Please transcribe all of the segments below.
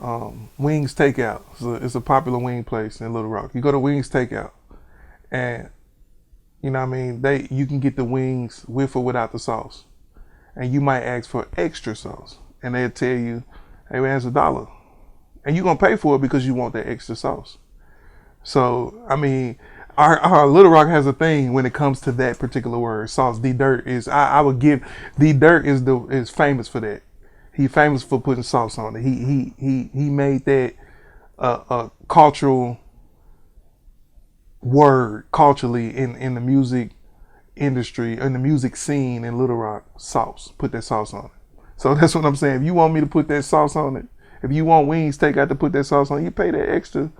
Wings Takeout. It's a popular wing place in Little Rock. You go to Wings Takeout, and you know what I mean. You can get the wings with or without the sauce, and you might ask for extra sauce, and they'll tell you, "Hey, man, it's $1," and you're gonna pay for it because you want that extra sauce. So I mean, our Little Rock has a thing when it comes to that particular word, sauce. D Dirt is I would give D Dirt is famous for that. He famous for putting sauce on it. He made that a cultural word culturally in the music industry, in the music scene in Little Rock. Sauce, put that sauce on it. So that's what I'm saying. If you want me to put that sauce on it, if you want Wings Takeout to put that sauce on, you pay that extra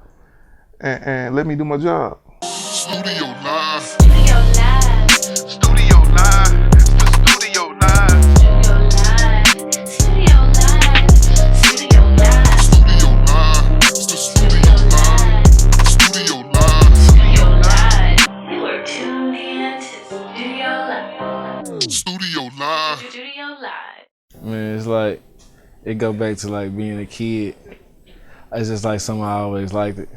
and let me do my job. Studio Live. Studio Live. Studio Live. Studio Live. Studio Live. Studio Live. Studio Live. Studio Live. Studio Live. Studio Live. You are tuned in to Studio Live. Studio Live. Studio Live. Man, it's like it go back to like being a kid. It's just like something I always liked it.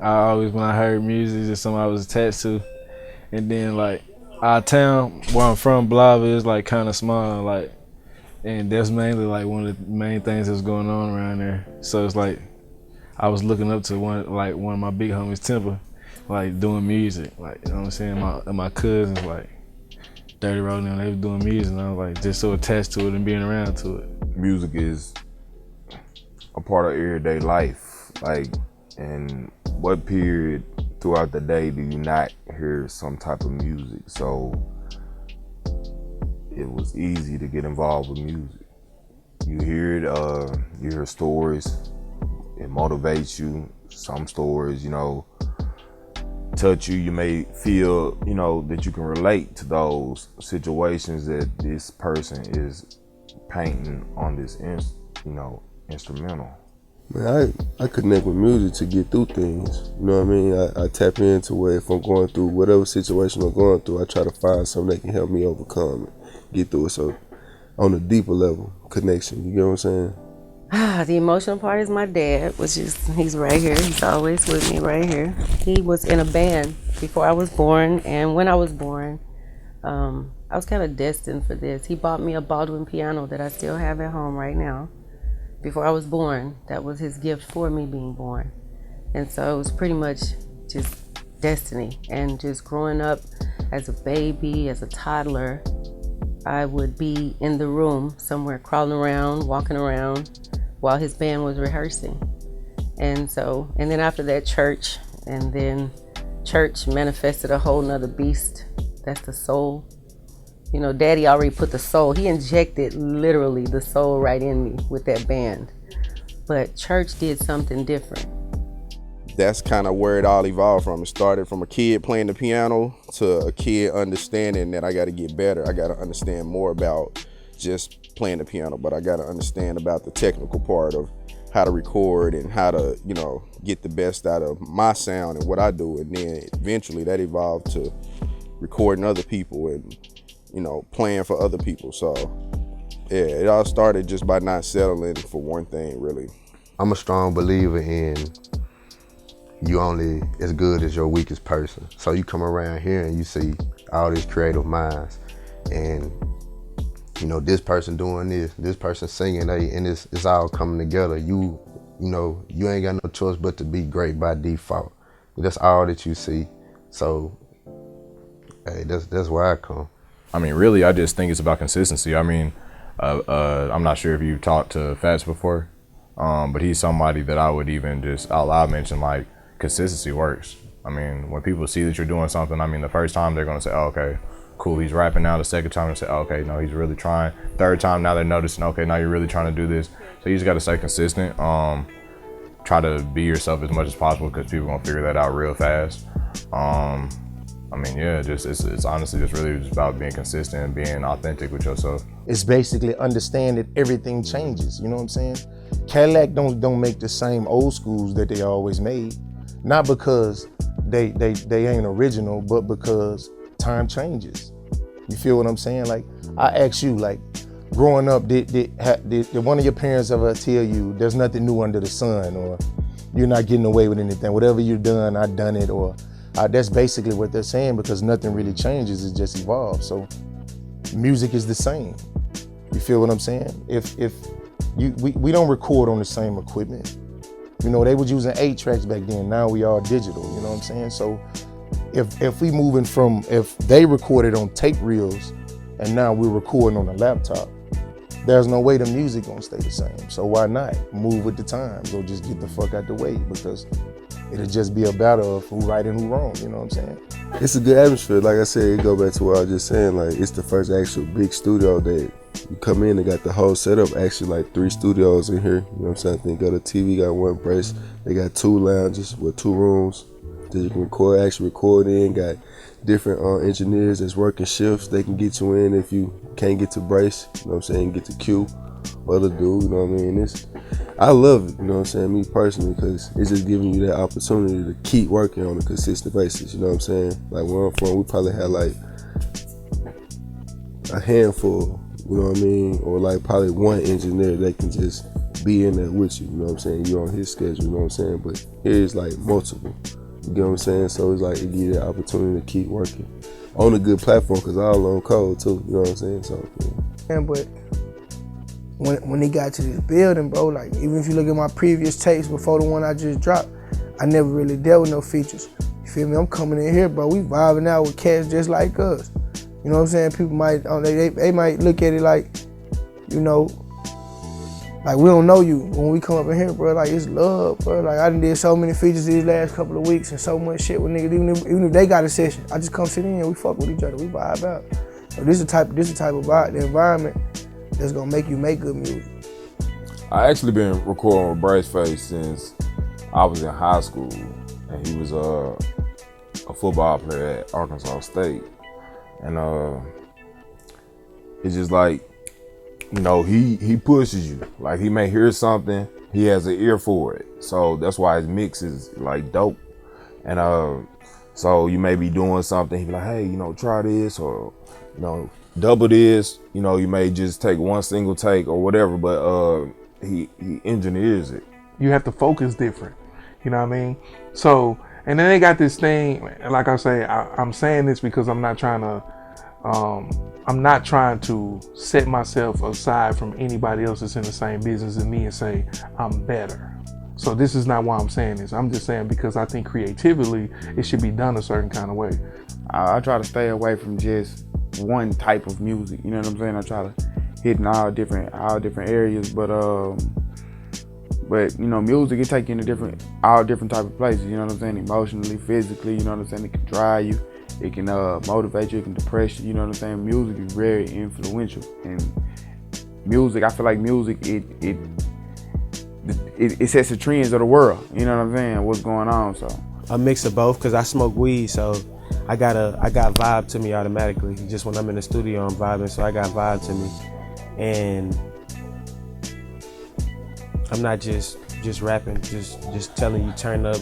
When I heard music, it's just something I was attached to. And then like our town where I'm from, Blava, is like kind of small, like, and that's mainly like one of the main things that's going on around there. So it's like I was looking up to one of my big homies, Temper, like doing music, like, you know what I'm saying. My cousins, like Dirty Runion, they was doing music, and I was like just so attached to it and being around to it. Music is a part of everyday life, like. And what period throughout the day do you not hear some type of music? So it was easy to get involved with music. You hear it, you hear stories, it motivates you. Some stories, you know, touch you. You may feel, you know, that you can relate to those situations that this person is painting on this, instrumental. Man, I connect with music to get through things. You know what I mean? I tap into where if I'm going through whatever situation I'm going through, I try to find something that can help me overcome it, get through it. So on a deeper level, connection, you get what I'm saying? The emotional part is my dad, he's right here. He's always with me right here. He was in a band before I was born, and when I was born, I was kind of destined for this. He bought me a Baldwin piano that I still have at home right now. Before I was born, that was his gift for me being born. And so it was pretty much just destiny. And just growing up as a baby, as a toddler, I would be in the room somewhere crawling around, walking around while his band was rehearsing. And then after that, church, and then church manifested a whole nother beast. That's the soul. You know, Daddy already put the soul. He injected literally the soul right in me with that band. But church did something different. That's kind of where it all evolved from. It started from a kid playing the piano to a kid understanding that I got to get better. I got to understand more about just playing the piano, but I got to understand about the technical part of how to record and how to, you know, get the best out of my sound and what I do. And then eventually that evolved to recording other people and, you know, playing for other people. So yeah, it all started just by not settling for one thing, really. I'm a strong believer in you only as good as your weakest person. So you come around here and you see all these creative minds, and you know, this person doing this person singing, and it's all coming together. You know, you ain't got no choice but to be great by default. That's all that you see. So hey, that's where I come. I mean, really, I just think it's about consistency. I mean, I'm not sure if you've talked to Fats before, but he's somebody that I would even just out loud mention, like, consistency works. I mean, when people see that you're doing something, I mean, the first time they're gonna say, oh, okay, cool, he's rapping now. The second time they say, oh, okay, no, he's really trying. Third time, now they're noticing, okay, now you're really trying to do this. So you just gotta stay consistent. Try to be yourself as much as possible, because people gonna figure that out real fast. I mean, yeah, just it's honestly just really just about being consistent and being authentic with yourself. It's basically understand that everything changes, you know what I'm saying? Cadillac don't make the same old schools that they always made, not because they ain't original, but because time changes. You feel what I'm saying? Like, I ask you, like, growing up, did one of your parents ever tell you there's nothing new under the sun, or you're not getting away with anything? Whatever you've done, I've done it, or that's basically what they're saying, because nothing really changes, it just evolves. So music is the same. You feel what I'm saying? We don't record on the same equipment. You know, they was using 8 tracks back then. Now we all digital, you know what I'm saying? So if we moving from, if they recorded on tape reels and now we're recording on a laptop, there's no way the music gonna stay the same. So why not move with the times, or just get the fuck out the way? Because it'll just be a battle of who right and who wrong, you know what I'm saying? It's a good atmosphere. Like I said, it go back to what I was just saying. Like, it's the first actual big studio that you come in and got the whole setup. Actually, like 3 studios in here. You know what I'm saying? I think got a TV, got 1 brace. They got 2 lounges with 2 rooms that you can record in. Got different engineers that's working shifts. They can get you in if you can't get to brace. You know what I'm saying? Get to Q, other dude. You know what I mean? I love it. You know what I'm saying? Me personally, because it's just giving you that opportunity to keep working on a consistent basis. You know what I'm saying? Like, where I'm from, we probably had like a handful. You know what I mean? Or like probably 1 engineer that can just be in there with you. You know what I'm saying? You're on his schedule. You know what I'm saying? But here's like multiple. You get what I'm saying? So it's like it gives you the opportunity to keep working on a good platform, because I all on code too. You know what I'm saying? So yeah. But when he got to this building, bro, like, even if you look at my previous tapes before the one I just dropped, I never really dealt with no features. You feel me? I'm coming in here, bro. We vibing out with cats just like us. You know what I'm saying? People might, they might look at it like, you know, like we don't know you when we come up in here, bro. Like, it's love, bro. Like, I done did so many features these last couple of weeks and so much shit with niggas. Even if they got a session, I just come sit in and we fuck with each other. We vibe out. So this is the type of vibe, the environment that's gonna make you make good music. I actually been recording with Braceface since I was in high school, and he was a football player at Arkansas State. And it's just like, you know, he pushes you. Like, he may hear something, he has an ear for it. So that's why his mix is like dope. And so you may be doing something, he be like, hey, you know, try this, or, you know, double this. You know, you may just take 1 single take or whatever, but he engineers it. You have to focus different. You know what I mean? So, and then they got this thing, like I say, I'm saying this because I'm not trying to set myself aside from anybody else that's in the same business as me and say, I'm better. So this is not why I'm saying this. I'm just saying because I think creatively, it should be done a certain kind of way. I try to stay away from just one type of music, you know what I'm saying? I try to hit in all different areas, but you know, music, it take you in all different type of places, you know what I'm saying? Emotionally, physically, you know what I'm saying? It can drive you, it can motivate you, it can depress you, you know what I'm saying? Music is very influential, and music, I feel like music, it sets the trends of the world, you know what I'm saying? What's going on, so. A mix of both, because I smoke weed, so I got vibe to me automatically. Just when I'm in the studio, I'm vibing, so I got vibe to me. And I'm not just rapping, just telling you turn up,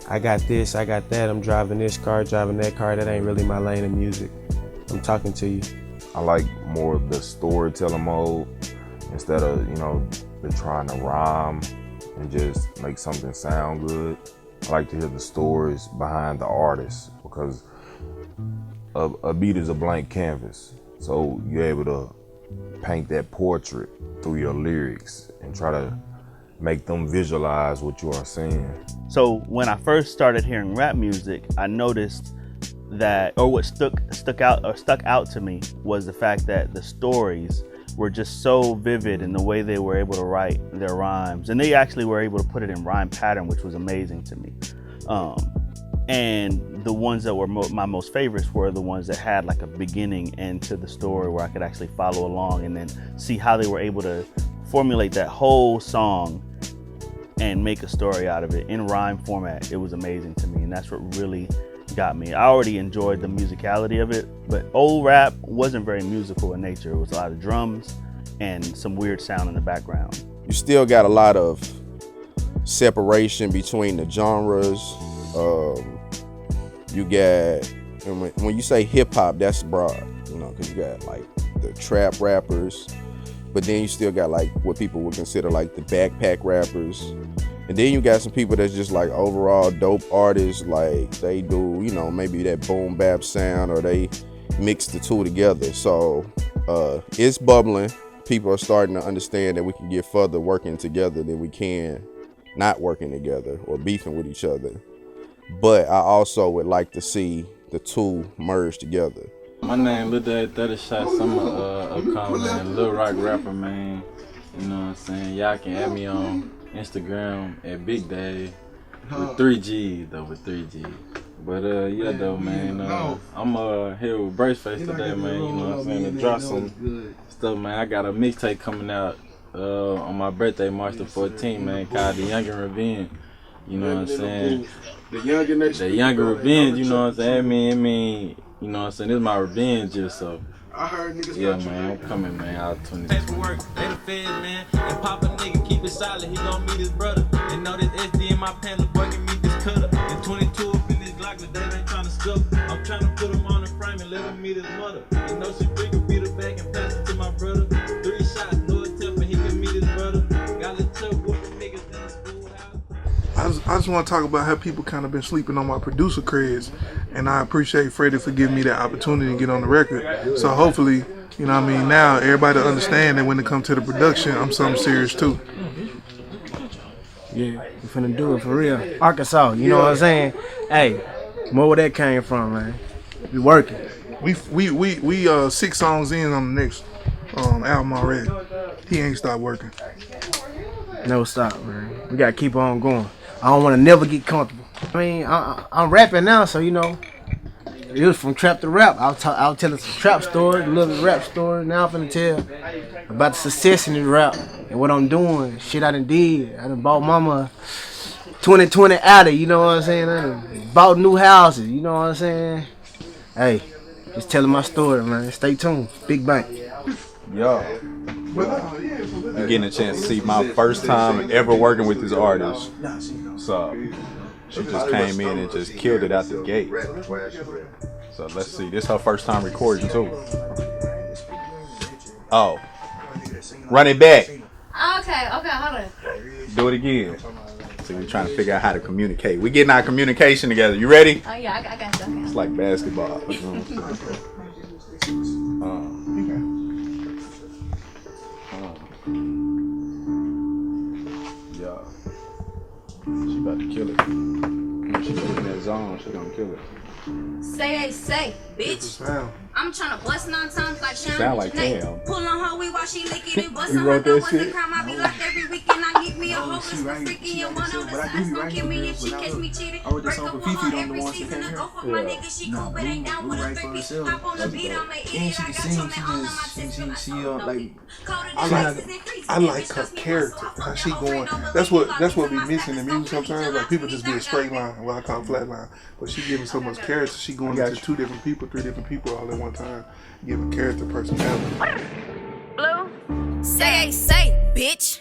I got this, I got that, I'm driving this car, driving that car. That ain't really my lane of music. I'm talking to you. I like more of the storytelling mode instead of, you know, the trying to rhyme and just make something sound good. I like to hear the stories behind the artist, because a beat is a blank canvas. So you're able to paint that portrait through your lyrics and try to make them visualize what you are saying. So when I first started hearing rap music, I noticed that, or what stuck out to me was the fact that the stories were just so vivid in the way they were able to write their rhymes, and they actually were able to put it in rhyme pattern, which was amazing to me. And the ones that were my most favorites were the ones that had like a beginning end to the story, where I could actually follow along and then see how they were able to formulate that whole song and make a story out of it in rhyme format. It was amazing to me, and that's what really got me. I already enjoyed the musicality of it, but old rap wasn't very musical in nature. It was a lot of drums and some weird sound in the background. You still got a lot of separation between the genres. You got, when you say hip hop, that's broad, you know, because you got like the trap rappers, but then you still got like what people would consider like the backpack rappers. And then you got some people that's just like overall dope artists, like they do, you know, maybe that boom bap sound, or they mix the two together. So it's bubbling. People are starting to understand that we can get further working together than we can not working together or beefing with each other. But I also would like to see the two merge together. My name Lil Daddy 30 Shots. I'm a upcoming Lil Rock rapper, man. You know what I'm saying? Y'all can add me on Instagram at Big Daddy with 3 G's though, with 3 G's. But yeah though, man. I'm here with Braceface today, man. You know what I'm saying? To drop some stuff, man. I got a mixtape coming out on my birthday, March the 14th, man, called The Younger Revenge. You know what I'm saying? The Younger Revenge, you know what I'm saying? I mean, you know what I'm saying? This is my revenge just so. Yeah, man, I'm coming, man, out 2020. Work, they the feds, man. And pop a nigga, keep it solid. He gon' meet his brother. And know this SD in my pants, the boy can meet this cutter. And 22 up in this Glock, the dad ain't tryna scuff. I'm tryna put him on the frame and let him meet his mother. And know she bring a beat her back and pass it to my brother. 3 shots, no attempt, and he can meet his brother. Got a tough whooping niggas in the schoolhouse. I just want to talk about how people kind of been sleeping on my producer creds, and I appreciate Freddie for giving me that opportunity to get on the record. So hopefully, you know what I mean, now everybody understand that when it comes to the production, I'm something serious too. Yeah, we finna do it for real. Arkansas, you know what I'm saying? Hey, where that came from, man? We working. We 6 songs in on the next album already. He ain't stopped working. No stop, man. We gotta keep on going. I don't want to never get comfortable. I mean, I'm rapping now, so you know, it was from trap to rap. I was telling some trap stories, a little rap story. Now I'm finna tell about the success in the rap and what I'm doing. Shit I done did. I done bought mama 2020 Addy, you know what I'm saying? I done bought new houses, you know what I'm saying? Hey, just telling my story, man. Stay tuned. Big Bank. Yo. I'm getting a chance to see my first time ever working with this artist. So she just came in and just killed it out the gate. So let's see, this is her first time recording too. Oh, run it back. Okay, hold on. Do it again. See, we're trying to figure out how to communicate. We're getting our communication together. You ready? Oh yeah, I got you. It's like basketball. You know what I'm saying? Yeah. She about to kill it. When she put in that zone, she gonna kill it. Say, bitch. I'm tryna bust 9 times like Sean. Sound like Cam. Pull on her weed while she lick it and bust You on wrote her that throat. shit? Crime, I be locked every weekend. I need me a hopeless for freaking and one on the sides gon' kill me if she catch me cheating. Break up on her every season to go fuck my nigga. She cool but ain't down with a 3-piece. Hop on the beat, I'ma eat it. I got your man all on my tits. I like her character, how she going. That's what we missing in music sometimes. Like people just be a straight line, what I call flat line. But she giving so much character. She going into 2 different people, 3 different people all at one time, giving character, personality. Blue. Say, bitch.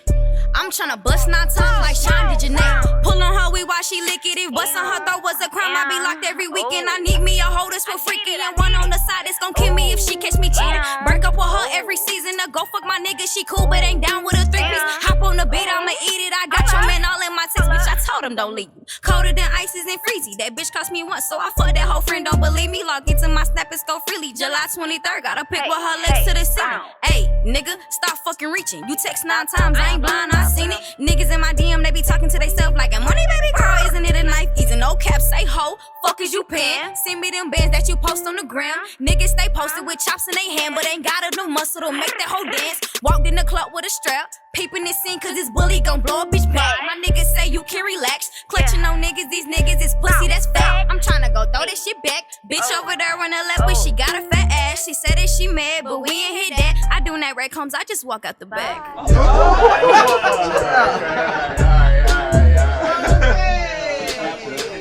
I'm tryna bust 9 times like Sean did Janae. Pull on her weed while she lick it. If bust on her throat was a crime, I be locked every weekend. I need me a holder for freaking and one on the side. It's gon' kill me if she catch me cheating. Break up with her every season to go fuck my nigga. She cool but ain't down with a 3-piece. Hop on the beat, I'ma eat it. I got your man all in my text, bitch. I told him don't leave me. Colder than ices and freezy. That bitch cost me once, so I fuck that whole friend. Don't believe me. Log into my snap and go freely. July 23rd, got a pic with her legs to the ceiling. Hey, nigga, stop fucking reaching. You text 9 times, I ain't blind, I seen it. Niggas in my DM, they be talking to theyself like a money baby girl. Isn't it a knife? Easy, no cap, say ho. Fuck is you paying? Send me them bands that you post on the gram. Niggas stay posted with chops in they hand, but ain't got enough muscle to make that whole dance. Walked in the club with a strap, peeping this scene cause this bully gon' blow a bitch back. My niggas say you can relax, clutching on niggas, these niggas is pussy, that's fat. I'm tryna go throw this shit back. Bitch over there on the left, but she got a fat ass. She said that she mad, but we ain't hit that. I do that rec homes, I just walk out the back.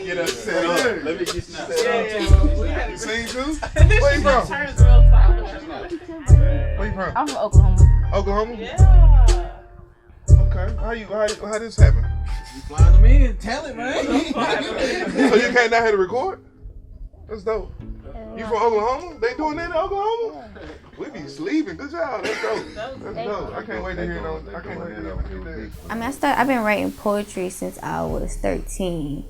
Get us set up. Let me get you set up. You seen Juice? Where you from? Where you from? I'm from Oklahoma. Oklahoma? Yeah. Okay. How this happen? You flying them in, talent, man. So you came down here to record? That's dope. You from Oklahoma? They doing that in Oklahoma? We be sleeping. Good job. That's dope. That's dope. I can't wait to hear those. I can't wait to hear those. I mean, I've been writing poetry since I was 13,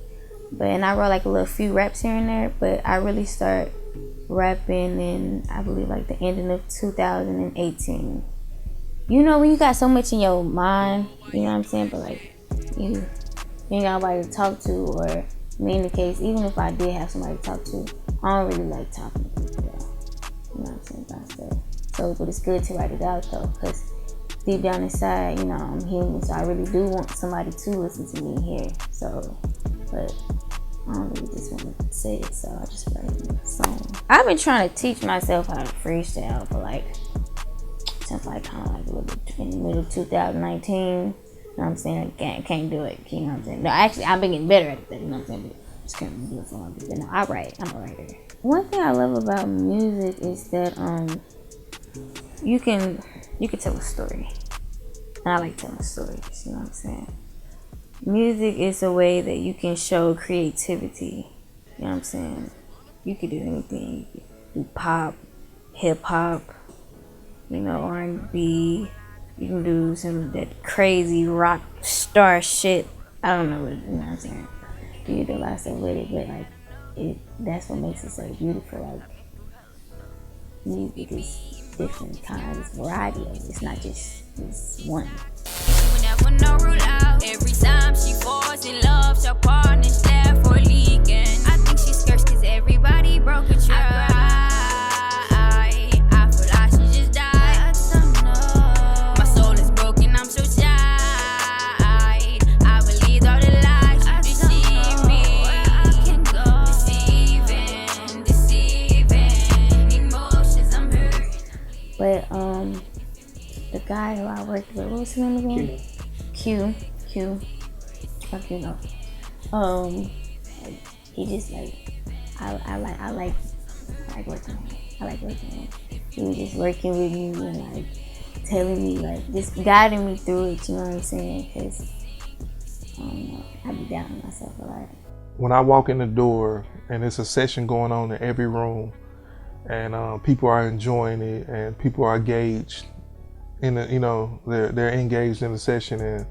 and I wrote like a little few raps here and there. But I really started rapping in, I believe, like the ending of 2018. You know, when you got so much in your mind, you know what I'm saying, but like you ain't got nobody to talk to, or me in the case, even if I did have somebody to talk to, I don't really like talking to people. You know what I'm saying, about stuff. So, but it's good to write it out though, because deep down inside, you know, I'm human, so I really do want somebody to listen to me and hear. So, but I don't really just want to say it, so I just write a song. I've been trying to teach myself how to freestyle for like, since like kind of like a little bit in the middle of 2019. You know what I'm saying? I can't do it. You know what I'm saying? No, actually, I've been getting better at it. You know what I'm saying? But just can't really do it for long. But no, I write. I'm a writer. One thing I love about music is that you can tell a story, and I like telling stories. You know what I'm saying? Music is a way that you can show creativity. You know what I'm saying? You could do anything. You could do pop, hip hop, you know, R&B. You can do some of that crazy rock star shit. I don't know what, you know what I'm saying? You can do a lot of stuff with it, but like, that's what makes it so beautiful. Like, music is different kinds, variety of it. It's not just one. Never no rule out. Every time she falls in love, her partner's left or leaking. I think she scares cause everybody broke a trust. I feel like she just died. My soul is broken, I'm so tired. I believe all the lies you deceive me. I can go deceiving emotions, I'm hurt. But the guy who I worked with, what was his name again? Q. Fuck you know. He just like I like working with him. I like working with him. He was just working with me and like telling me, like just guiding me through it. You know what I'm saying? Cause I don't know, I be doubting myself a lot. When I walk in the door and there's a session going on in every room, and people are enjoying it and people are engaged in the, you know, they're engaged in the session and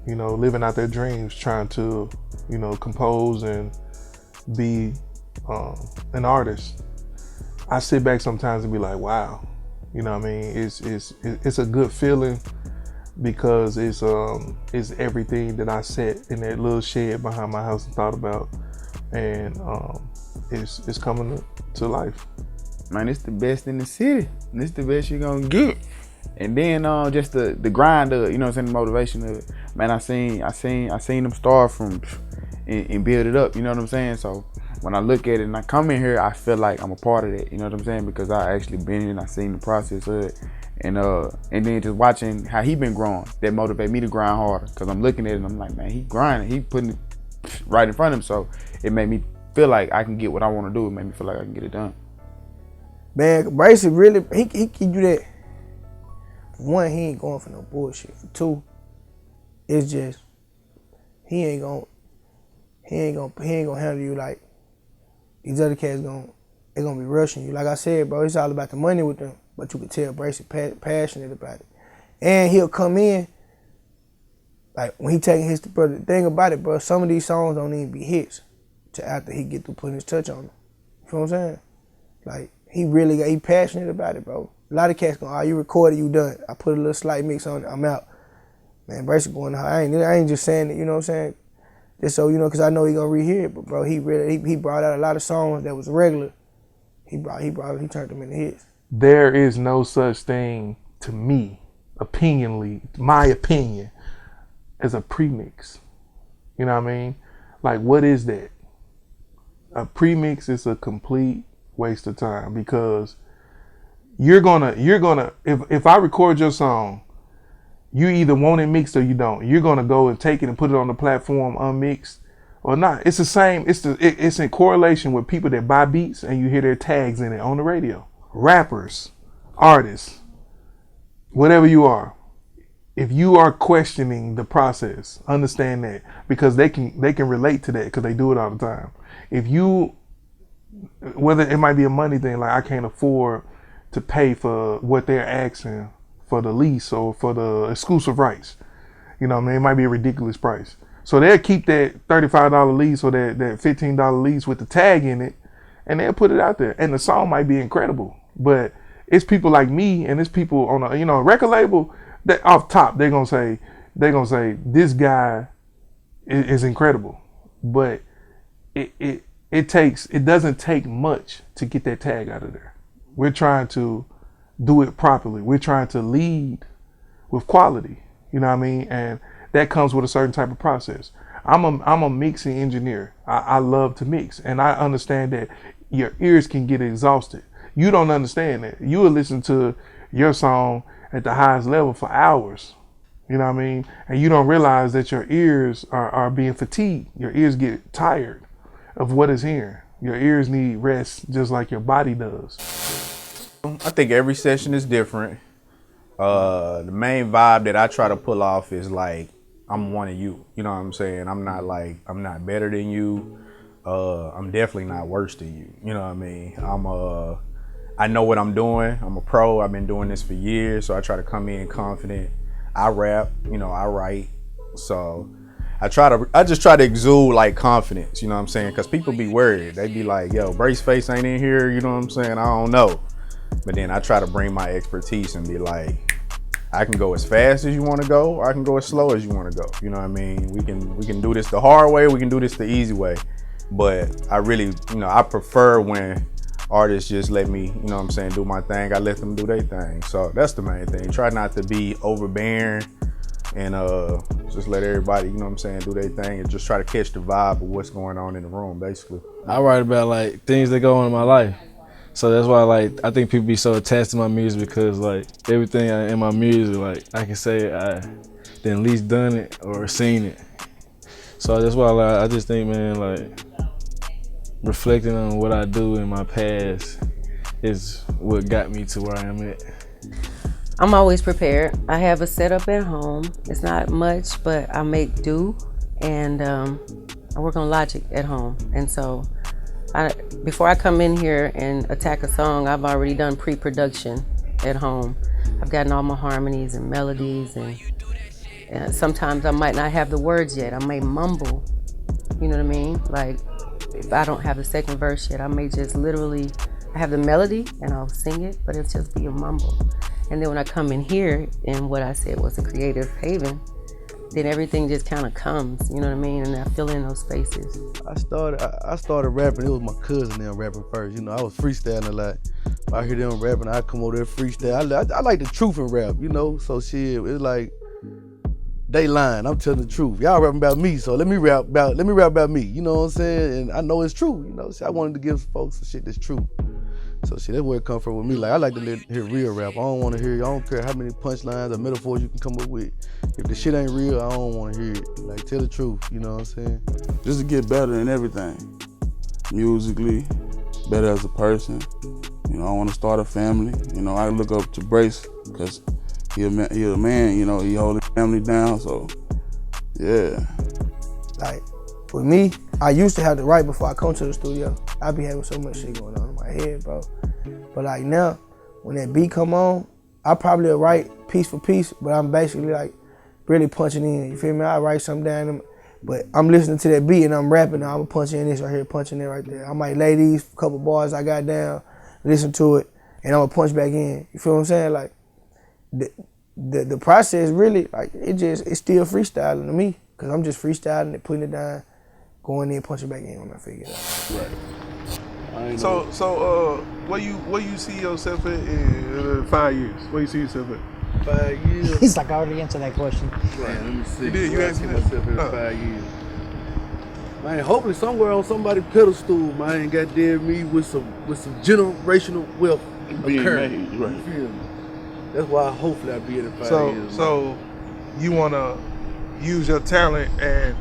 you know, living out their dreams, trying to, you know, compose and be an artist. I sit back sometimes and be like, wow, you know what I mean? It's a good feeling because it's everything that I set in that little shed behind my house and thought about, and it's coming to life. Man, it's the best in the city. And it's the best you're gonna get. And then just the grind of it, you know what I'm saying, the motivation of it. Man, I seen them start from and build it up, you know what I'm saying? So when I look at it and I come in here, I feel like I'm a part of that, you know what I'm saying? Because I actually been in and I seen the process of it. And then just watching how he been growing, that motivate me to grind harder. Cause I'm looking at it and I'm like, man, he grinding, he putting it right in front of him. So it made me feel like I can get what I want to do. It made me feel like I can get it done. Man, Bryce really, he can do that. For one, he ain't going for no bullshit. For two, it's just he ain't gonna handle you like these other cats they gonna be rushing you. Like I said, bro, it's all about the money with them. But you can tell Bryce is passionate about it. And he'll come in, like when he taking hits, bro, the thing about it, bro, some of these songs don't even be hits till after he get through putting his touch on them. You know what I'm saying? Like, he passionate about it, bro. A lot of cats going, you recorded, you done. I put a little slight mix on it, I'm out. Man, Bryce is going, I ain't just saying it, you know what I'm saying? Just so you know, because I know he gonna rehear it, but bro, he brought out a lot of songs that was regular. He turned them into hits. There is no such thing to me, my opinion, as a premix. You know what I mean? Like, what is that? A premix is a complete waste of time because you're gonna if I record your song, you either want it mixed or you don't. You're gonna go and take it and put it on the platform unmixed or not. It's the same. It's in correlation with people that buy beats and you hear their tags in it on the radio. Rappers, artists, whatever you are. If you are questioning the process, understand that because they can relate to that because they do it all the time. If you whether it might be a money thing, like I can't afford to pay for what they're asking for the lease or for the exclusive rights. You know what I mean? It might be a ridiculous price. So they'll keep that $35 lease or that $15 lease with the tag in it, and they'll put it out there. And the song might be incredible, but it's people like me and it's people on a record label that off top they're gonna say this guy is incredible, but it doesn't take much to get that tag out of there. We're trying to do it properly. We're trying to lead with quality. You know what I mean? And that comes with a certain type of process. I'm a mixing engineer. I love to mix, and I understand that your ears can get exhausted. You don't understand that. You will listen to your song at the highest level for hours. You know what I mean? And you don't realize that your ears are being fatigued. Your ears get tired of what is hearing. Your ears need rest just like your body does. I think every session is different. The main vibe that I try to pull off is like, I'm one of you. You know what I'm saying? I'm not better than you. I'm definitely not worse than you. You know what I mean? I know what I'm doing. I'm a pro. I've been doing this for years, so I try to come in confident. I rap, I write. So I just try to exude like confidence, you know what I'm saying? Because people be worried. They be like, yo, Braceface ain't in here, you know what I'm saying? I don't know. But then I try to bring my expertise and be like, I can go as fast as you want to go, or I can go as slow as you want to go. You know what I mean? We can do this the hard way, we can do this the easy way. But I really, I prefer when artists just let me, you know what I'm saying, do my thing. I let them do their thing. So that's the main thing. Try not to be overbearing and just let everybody, you know what I'm saying, do their thing and just try to catch the vibe of what's going on in the room, basically. I write about like things that go on in my life. So that's why I think people be so attached to my music, because like everything in my music, like I can say I then at least done it or seen it. So that's why I just think, man, like reflecting on what I do in my past is what got me to where I am at. I'm always prepared. I have a setup at home. It's not much, but I make do, and I work on Logic at home. And so before I come in here and attack a song, I've already done pre-production at home. I've gotten all my harmonies and melodies, and sometimes I might not have the words yet. I may mumble, you know what I mean? Like, if I don't have the second verse yet, I may just literally, I have the melody and I'll sing it, but it'll just be a mumble. And then when I come in here and what I said was a creative haven, then everything just kind of comes, you know what I mean? And I fill in those spaces. I started rapping, it was my cousin them rapping first. I was freestyling a lot. If I hear them rapping, I come over there freestyle. I like the truth in rap, so shit, it's like, they lying, I'm telling the truth. Y'all rapping about me, so let me rap about me, you know what I'm saying? And I know it's true, so I wanted to give folks some shit that's true. So shit, that's where it come from with me. Like, I like to hear real rap. I don't care how many punchlines or metaphors you can come up with. If the shit ain't real, I don't want to hear it. Like, tell the truth, you know what I'm saying? Just to get better in everything. Musically, better as a person. I want to start a family. I look up to Brace because he a man, he hold his family down, so yeah. Like, with me, I used to have to write before I come to the studio. I be having so much shit going on in my head, bro. But like now, when that beat come on, I probably will write piece for piece, but I'm basically like really punching in, you feel me? I write something down, but I'm listening to that beat and I'm rapping, I'm gonna punch in this right here, punching in right there. I might lay these couple bars I got down, listen to it, and I'm gonna punch back in. You feel what I'm saying? Like, the process really, like, it's still freestyling to me, because I'm just freestyling it, putting it down, going in, punching back in when I figure it out. Right. So where you see yourself in 5 years? Where you see yourself at? 5 years. He's like, I already answered that question. Right, let me see. You did? You asked me that? myself in 5 years. Man, hopefully somewhere on somebody's pedestal, man, goddamn me with some generational wealth occurring. Made, right. You feel me? That's why hopefully I'll be in 5 years. So you wanna use your talent and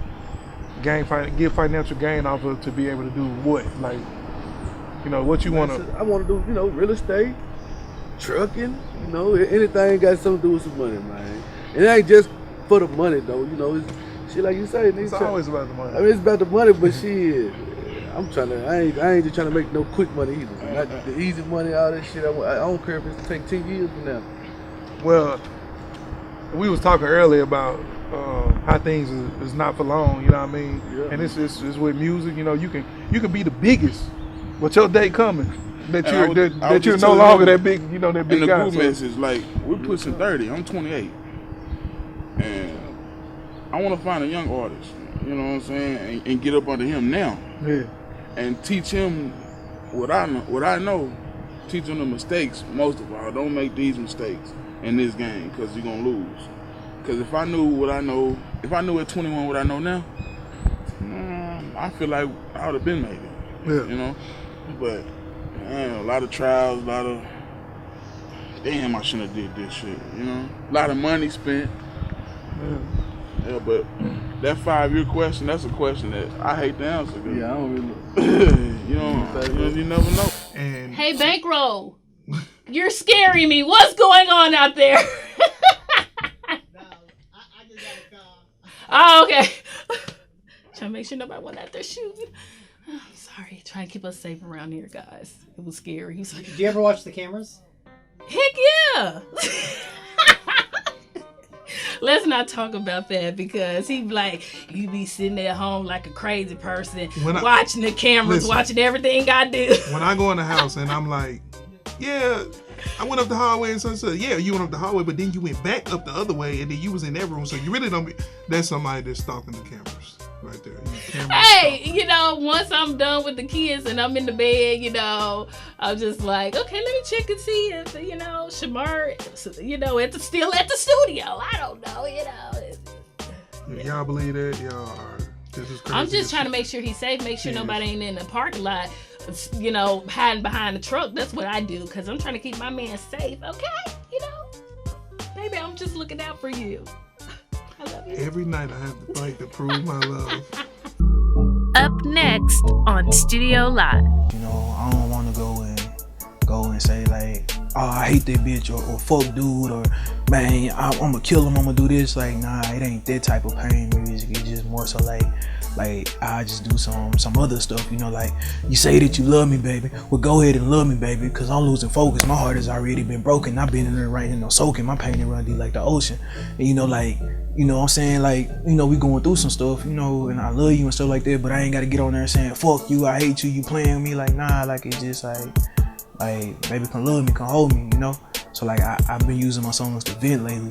get financial gain off of to be able to do what? Like, what you wanna? I wanna do, real estate, trucking, anything got something to do with some money, man. It ain't just for the money though, it's shit like you say. It's always about the money. I mean, it's about the money, but shit, I'm trying to. I ain't just trying to make no quick money either. Not the easy money, all that shit. I don't care if it's take 10 years from now. Well, we was talking earlier about how things is not for long. You know what I mean? Yeah. And it's with music. You know, you can be the biggest, but your day coming that you're no longer that big. You know, that big and guy. the group message, like, we're pushing 30. I'm 28, and I want to find a young artist. You know what I'm saying? And get up under him now. Yeah. And teach him what I know. Teach him the mistakes. Most of all, don't make these mistakes in this game, because you're gonna lose. Because if I knew what I know, if I knew at 21 what I know now, I feel like I would have been made it. Yeah. You know, but man, a lot of trials, a lot of damn, I shouldn't have did this shit. You know, a lot of money spent. Yeah, but that 5-year question, that's a question that I hate to answer. Yeah, I don't really. You never know. And Hey, Bankroll, you're scaring me. What's going on out there? Oh, okay. Trying to make sure nobody went out there shooting. I'm sorry. Trying to keep us safe around here, guys. It was scary. He's like, do you ever watch the cameras? heck yeah. Let's not talk about that, because he be like, you be sitting at home like a crazy person, watching the cameras, watching everything I do. When I go in the house and I'm like, yeah, I went up the hallway and so yeah, you went up the hallway, but then you went back up the other way and then you was in that room. So you really don't be, that's somebody that's stalking the cameras right there. Hey, you know, once I'm done with the kids and I'm in the bed, you know, I'm just like, okay, let me check and see if, you know, Shamar, you know, still at the studio. I don't know, you know. Y'all believe that? Y'all are just as crazy. I'm just trying to make sure he's safe, make sure nobody ain't in the parking lot, you know, hiding behind the truck. That's what I do, because I'm trying to keep my man safe, okay? You know, baby, I'm just looking out for you. I love you. Every night I have to fight to prove my love. Up next on Studio Live. You know, I don't want to go and say like, oh, I hate that bitch, or fuck dude, or man, I'm gonna kill him, I'm gonna do this. Like, nah, it ain't that type of pain music. It's just more so like I just do some other stuff, you know, like you say that you love me, baby. Well, go ahead and love me, baby, because I'm losing focus. My heart has already been broken. I've been in there right, you know, soaking. My pain and run deep like the ocean. And you know, like, you know what I'm saying, like, you know, we going through some stuff, you know, and I love you and stuff like that, but I ain't gotta get on there saying, fuck you, I hate you, you playing with me. Like, nah, like, it's just like, baby, come love me, come hold me, you know? So like, I've been using my songs to vent lately.